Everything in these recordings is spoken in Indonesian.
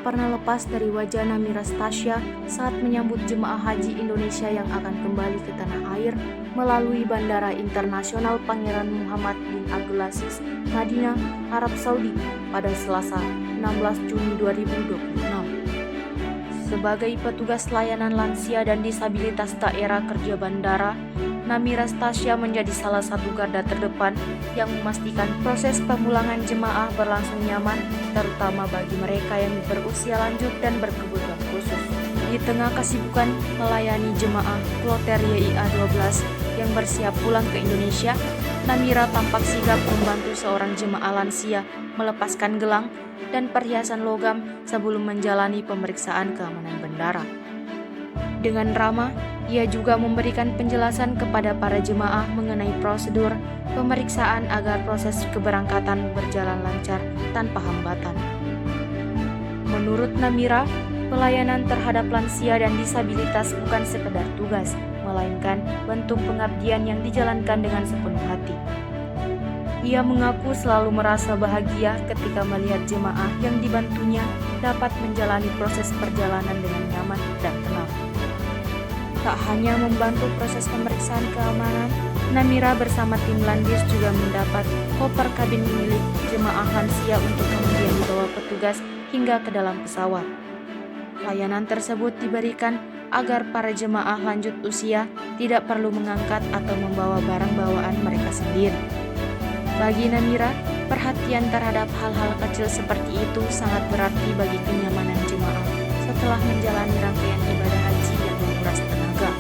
pernah lepas dari wajah Namira Stasya saat menyambut jemaah haji Indonesia yang akan kembali ke tanah air melalui Bandara Internasional Pangeran Muhammad bin Abdulaziz, Madinah, Arab Saudi pada Selasa 16 Juni 2026. Sebagai petugas layanan lansia dan disabilitas daerah kerja bandara, Namira Stasya menjadi salah satu garda terdepan yang memastikan proses pemulangan jemaah berlangsung nyaman, terutama bagi mereka yang berusia lanjut dan berkebutuhan khusus. Di tengah kesibukan melayani jemaah kloter YIA 12 yang bersiap pulang ke Indonesia, Namira tampak sigap membantu seorang jemaah lansia melepaskan gelang dan perhiasan logam sebelum menjalani pemeriksaan keamanan bandara. Dengan ramah, ia juga memberikan penjelasan kepada para jemaah mengenai prosedur pemeriksaan agar proses keberangkatan berjalan lancar tanpa hambatan. Menurut Namira, pelayanan terhadap lansia dan disabilitas bukan sekedar tugas, melainkan bentuk pengabdian yang dijalankan dengan sepenuh hati. Ia mengaku selalu merasa bahagia ketika melihat jemaah yang dibantunya dapat menjalani proses perjalanan dengan nyaman dan tenang. Tak hanya membantu proses pemeriksaan keamanan, Namira bersama tim Landis juga mendapat koper kabin milik jemaah lansia untuk kemudian dibawa petugas hingga ke dalam pesawat. Layanan tersebut diberikan agar para jemaah lanjut usia tidak perlu mengangkat atau membawa barang bawaan mereka sendiri. Bagi Namira, perhatian terhadap hal-hal kecil seperti itu sangat berarti bagi kenyamanan jemaah setelah menjalani rangkaian ibadah haji yang menguras tenaga.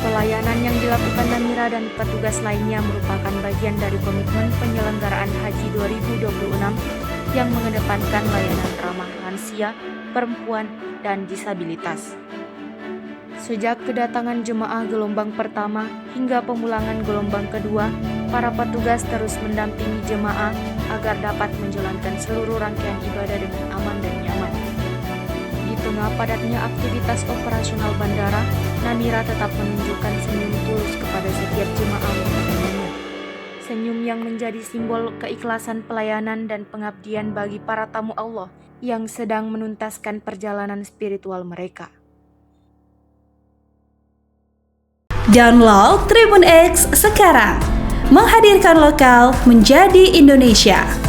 Pelayanan yang dilakukan Namira dan petugas lainnya merupakan bagian dari komitmen penyelenggaraan Haji 2026 yang mengedepankan layanan ramah lansia, perempuan, dan disabilitas. Sejak kedatangan jemaah gelombang pertama hingga pemulangan gelombang kedua, para petugas terus mendampingi jemaah agar dapat menjalankan seluruh rangkaian ibadah dengan aman dan nyaman. Di tengah padatnya aktivitas operasional bandara, Namira tetap menunjukkan senyum tulus kepada setiap jemaah yang ditemaninya. Senyum yang menjadi simbol keikhlasan pelayanan dan pengabdian bagi para tamu Allah yang sedang menuntaskan perjalanan spiritual mereka. Download Tribun X sekarang, menghadirkan lokal menjadi Indonesia.